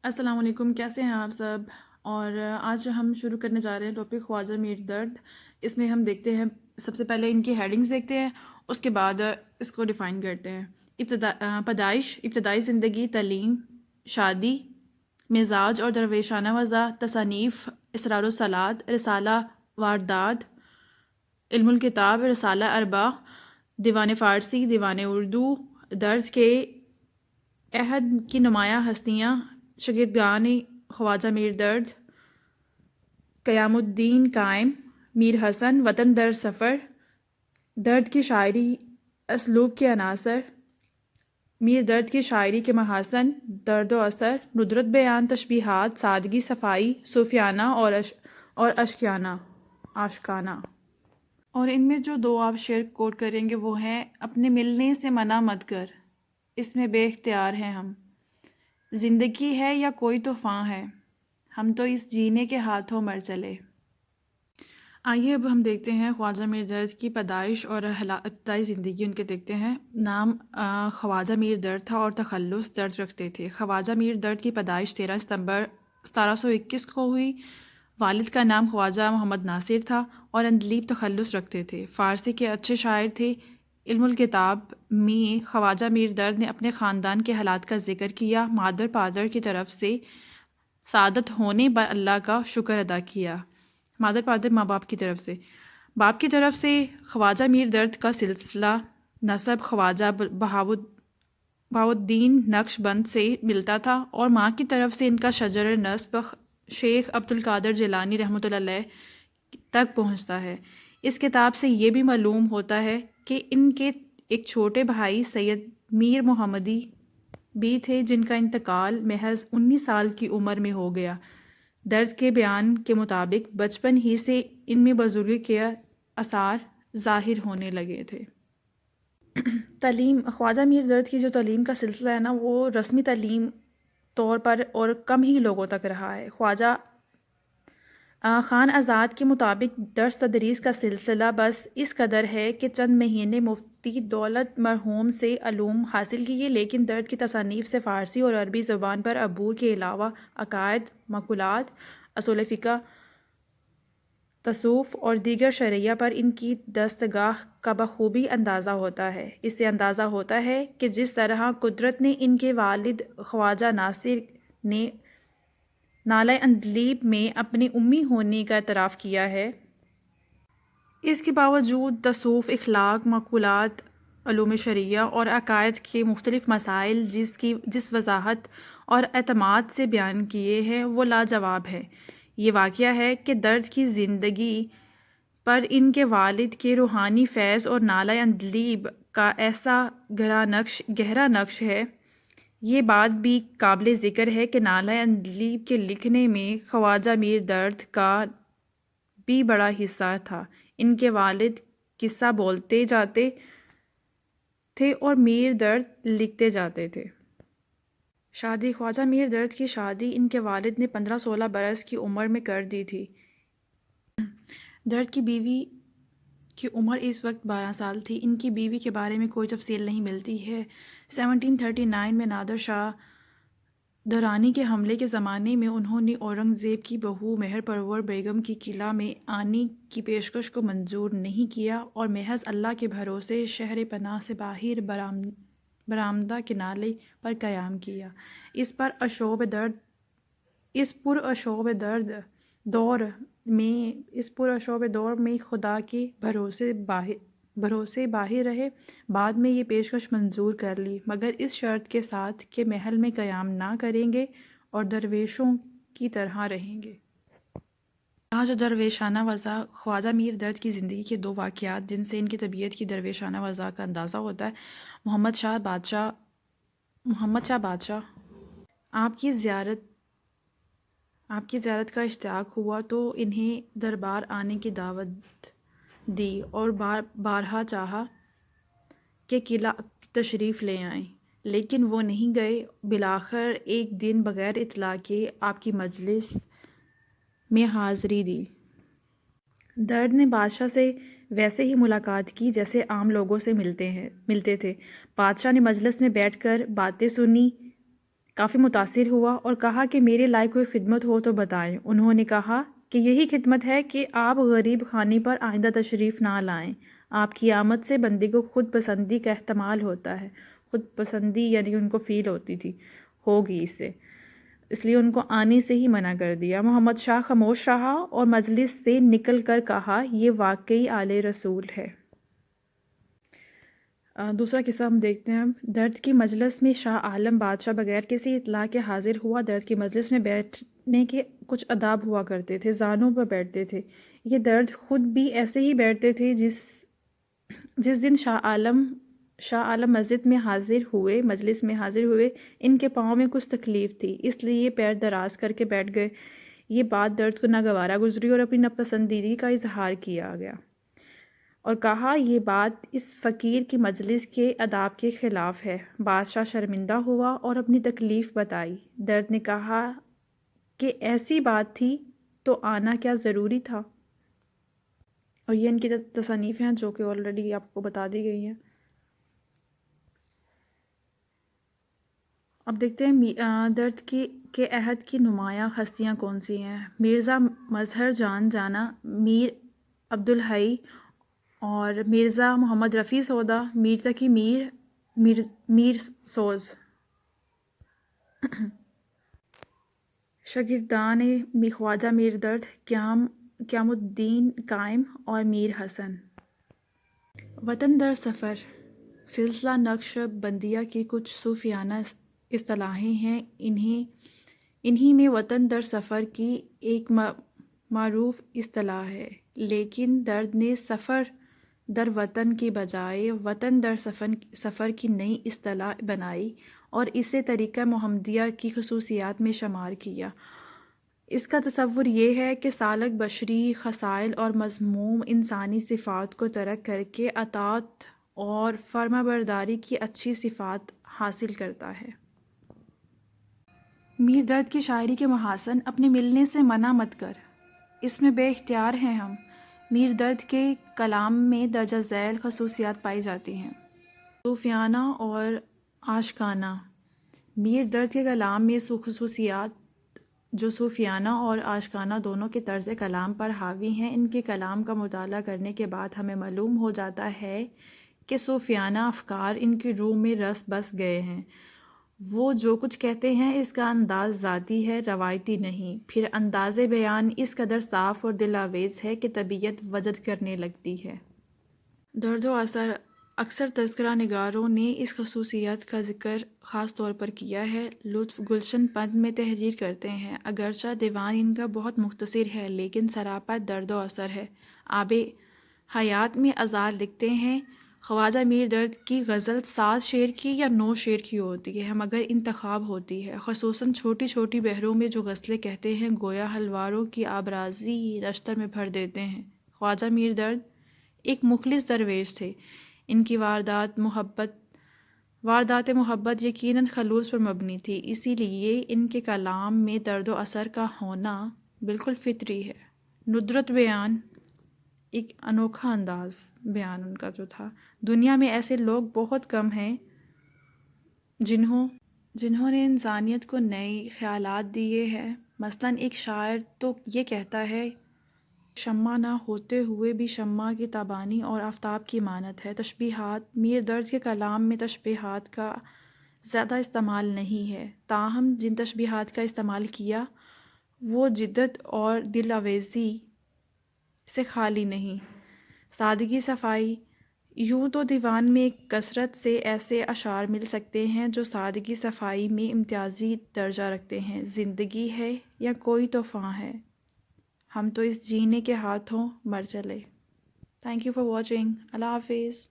السلام علیکم، کیسے ہیں آپ سب؟ اور آج ہم شروع کرنے جا رہے ہیں ٹاپک خواجہ میر درد۔ اس میں ہم دیکھتے ہیں، سب سے پہلے ان کی ہیڈنگز دیکھتے ہیں، اس کے بعد اس کو ڈیفائن کرتے ہیں۔ پیدائش، ابتدائی زندگی، تعلیم، شادی، مزاج اور درویشانہ وضع، تصانیف، اسرار الصلاۃ، رسالہ واردات، علم الکتاب، رسالہ اربع، دیوان فارسی، دیوان اردو، درد کے عہد کی نمایاں ہستیاں، شاگردان خواجہ میر درد، قیام الدین قائم، میر حسن، وطن در سفر، درد کی شاعری، اسلوب کے عناصر، میر درد کی شاعری کے محاسن، درد و اثر، ندرت بیان، تشبیہات، سادگی، صفائی، صوفیانہ اور عاشقانہ۔ اور ان میں جو دو آپ شعر کوٹ کریں گے وہ ہیں: اپنے ملنے سے منع مت کر، اس میں بے اختیار ہیں ہم، زندگی ہے یا کوئی طوفان ہے، ہم تو اس جینے کے ہاتھوں مر چلے۔ آئیے اب ہم دیکھتے ہیں خواجہ میر درد کی پیدائش اور ابتدائی زندگی ان کے دیکھتے ہیں۔ نام خواجہ میر درد تھا اور تخلص درد رکھتے تھے۔ خواجہ میر درد کی پیدائش 13 ستمبر 1721 کو ہوئی۔ والد کا نام خواجہ محمد ناصر تھا اور اندلیب تخلص رکھتے تھے۔ فارسی کے اچھے شاعر تھے۔ علم الکتاب میں خواجہ میر درد نے اپنے خاندان کے حالات کا ذکر کیا۔ مادر پادر کی طرف سے سعادت ہونے پر اللہ کا شکر ادا کیا۔ مادر پادر ماں باپ کی طرف سے، باپ کی طرف سے خواجہ میر درد کا سلسلہ نسب خواجہ بہاؤالدین نقش بند سے ملتا تھا اور ماں کی طرف سے ان کا شجر نسب شیخ عبدالقادر جیلانی رحمۃ اللہ علیہ تک پہنچتا ہے۔ اس کتاب سے یہ بھی معلوم ہوتا ہے کہ ان کے ایک چھوٹے بھائی سید میر محمدی بھی تھے جن کا انتقال محض 19 سال کی عمر میں ہو گیا۔ درد کے بیان کے مطابق بچپن ہی سے ان میں بزرگی کے آثار ظاہر ہونے لگے تھے۔ تعلیم، خواجہ میر درد کی جو تعلیم کا سلسلہ ہے نا، وہ رسمی تعلیم طور پر اور کم ہی لوگوں تک رہا ہے۔ خواجہ خان آزاد کے مطابق درس تدریس کا سلسلہ بس اس قدر ہے کہ چند مہینے مفتی دولت مرحوم سے علوم حاصل کیے، لیکن درد کی تصانیف سے فارسی اور عربی زبان پر عبور کے علاوہ عقائد، مقولات، اصول فقہ، تصوف اور دیگر شرعیہ پر ان کی دستگاہ کا بخوبی اندازہ ہوتا ہے۔ اس سے اندازہ ہوتا ہے کہ جس طرح قدرت نے ان کے والد خواجہ ناصر نے نالہ اندلیب میں اپنی امی ہونے کا اعتراف کیا ہے، اس کے باوجود تصوف، اخلاق، مقولات، علوم شرعیہ اور عقائد کے مختلف مسائل جس وضاحت اور اعتماد سے بیان کیے ہیں وہ لاجواب ہے۔ یہ واقعہ ہے کہ درد کی زندگی پر ان کے والد کے روحانی فیض اور نالہ اندلیب کا ایسا گہرا نقش ہے۔ یہ بات بھی قابل ذکر ہے کہ نالہ اندلیب کے لکھنے میں خواجہ میر درد کا بھی بڑا حصہ تھا۔ ان کے والد قصہ بولتے جاتے تھے اور میر درد لکھتے جاتے تھے۔ شادی، خواجہ میر درد کی شادی ان کے والد نے 15-16 برس کی عمر میں کر دی تھی۔ درد کی بیوی کی عمر اس وقت 12 سال تھی۔ ان کی بیوی کے بارے میں کوئی تفصیل نہیں ملتی ہے۔ 1739 میں نادر شاہ درانی کے حملے کے زمانے میں انہوں نے اورنگزیب کی بہو مہر پرور بیگم کی قلعہ میں آنے کی پیشکش کو منظور نہیں کیا اور محض اللہ کے بھروسے شہر پناہ سے باہر برآمدہ کنارے پر قیام کیا۔ اس پرآشوب دور میں خدا کے بھروسے باہر رہے۔ بعد میں یہ پیشکش منظور کر لی، مگر اس شرط کے ساتھ کہ محل میں قیام نہ کریں گے اور درویشوں کی طرح رہیں گے۔ یہاں جو درویشانہ وضع، خواجہ میر درد کی زندگی کے دو واقعات جن سے ان کی طبیعت کی درویشانہ وضع کا اندازہ ہوتا ہے۔ محمد شاہ بادشاہ آپ کی زیارت کا اشتیاق ہوا تو انہیں دربار آنے کی دعوت دی اور بارہا چاہا کہ قلعہ تشریف لے آئیں، لیکن وہ نہیں گئے۔ بالآخر ایک دن بغیر اطلاع کے آپ کی مجلس میں حاضری دی۔ درد نے بادشاہ سے ویسے ہی ملاقات کی جیسے عام لوگوں سے ملتے تھے۔ بادشاہ نے مجلس میں بیٹھ کر باتیں سنی۔ کافی متاثر ہوا اور کہا کہ میرے لائق کوئی خدمت ہو تو بتائیں۔ انہوں نے کہا کہ یہی خدمت ہے کہ آپ غریب خانے پر آئندہ تشریف نہ لائیں۔ آپ کی آمد سے بندے کو خود پسندی کا احتمال ہوتا ہے۔ خود پسندی یعنی ان کو فیل ہوتی تھی، ہوگی اس لیے ان کو آنے سے ہی منع کر دیا۔ محمد شاہ خاموش رہا اور مجلس سے نکل کر کہا، یہ واقعی آل رسول ہے۔ دوسرا قصہ ہم دیکھتے ہیں۔ درد کی مجلس میں شاہ عالم بادشاہ بغیر کسی اطلاع کے حاضر ہوا۔ درد کی مجلس میں بیٹھنے کے کچھ آداب ہوا کرتے تھے، زانوں پر بیٹھتے تھے۔ یہ درد خود بھی ایسے ہی بیٹھتے تھے۔ جس دن شاہ عالم مجلس میں حاضر ہوئے، ان کے پاؤں میں کچھ تکلیف تھی، اس لیے یہ پیر دراز کر کے بیٹھ گئے۔ یہ بات درد کو ناگوارا گزری اور اپنی ناپسندیدگی کا اظہار کیا گیا اور کہا، یہ بات اس فقیر کی مجلس کے آداب کے خلاف ہے۔ بادشاہ شرمندہ ہوا اور اپنی تکلیف بتائی۔ درد نے کہا کہ ایسی بات تھی تو آنا کیا ضروری تھا؟ اور یہ ان کی تصانیف ہیں جو کہ آلریڈی آپ کو بتا دی گئی ہیں۔ اب دیکھتے ہیں درد کے عہد کی نمایاں ہستیاں کون سی ہیں۔ مرزا مظہر جان جانا، میر عبدالحی اور مرزا محمد رفیع سودا، میر تقی میر سوز، شاگردان خواجہ میر درد، قیام الدین قائم اور میر حسن۔ وطن در سفر سلسلہ نقش بندیہ کی کچھ صوفیانہ اصطلاحیں ہیں۔ انہی میں وطن در سفر کی ایک معروف اصطلاح ہے، لیکن درد نے سفر در وطن کی بجائے وطن در سفر کی نئی اصطلاح بنائی اور اسے طریقہ محمدیہ کی خصوصیات میں شمار کیا۔ اس کا تصور یہ ہے کہ سالک بشری خصائل اور مذموم انسانی صفات کو ترک کر کے اطاعت اور فرمانبرداری کی اچھی صفات حاصل کرتا ہے۔ میر درد کی شاعری کے محاسن، اپنے ملنے سے منع مت کر، اس میں بے اختیار ہیں ہم۔ میر درد کے کلام میں درجہ ذیل خصوصیات پائی جاتی ہیں: صوفیانہ اور عاشقانہ۔ میر درد کے کلام میں خصوصیات جو صوفیانہ اور عاشقانہ دونوں کے طرز کلام پر حاوی ہیں۔ ان کے کلام کا مطالعہ کرنے کے بعد ہمیں معلوم ہو جاتا ہے کہ صوفیانہ افکار ان کی روح میں رس بس گئے ہیں۔ وہ جو کچھ کہتے ہیں اس کا انداز ذاتی ہے، روایتی نہیں۔ پھر انداز بیان اس قدر صاف اور دل آویز ہے کہ طبیعت وجد کرنے لگتی ہے۔ درد و اثر اکثر تذکرہ نگاروں نے اس خصوصیت کا ذکر خاص طور پر کیا ہے۔ لطف گلشن پنت میں تحریر کرتے ہیں، اگرچہ دیوان ان کا بہت مختصر ہے لیکن سراپا درد و اثر ہے۔ آب حیات میں ازال لکھتے ہیں، خواجہ میر درد کی غزل 7 شعر کی یا 9 شعر کی ہوتی ہے مگر انتخاب ہوتی ہے، خصوصاً چھوٹی چھوٹی بحروں میں جو غزلیں کہتے ہیں گویا حلواروں کی آبرازی نشتر میں بھر دیتے ہیں۔ خواجہ میر درد ایک مخلص درویش تھے۔ ان کی واردات محبت یقیناً خلوص پر مبنی تھی، اسی لیے ان کے کلام میں درد و اثر کا ہونا بالکل فطری ہے۔ ندرت بیان، ایک انوکھا انداز بیان ان کا جو تھا۔ دنیا میں ایسے لوگ بہت کم ہیں جنہوں نے انسانیت کو نئے خیالات دیے ہیں۔ مثلاً ایک شاعر تو یہ کہتا ہے، شمع نہ ہوتے ہوئے بھی شمع کی تابانی اور آفتاب کی مانند ہے۔ تشبیہات، میر درد کے کلام میں تشبیہات کا زیادہ استعمال نہیں ہے، تاہم جن تشبیہات کا استعمال کیا وہ جدت اور دل آویزی سے خالی نہیں۔ سادگی، صفائی، یوں تو دیوان میں کثرت سے ایسے اشعار مل سکتے ہیں جو سادگی صفائی میں امتیازی درجہ رکھتے ہیں۔ زندگی ہے یا کوئی طوفان ہے، ہم تو اس جینے کے ہاتھوں مر چلے۔ Thank you for watching. اللہ حافظ۔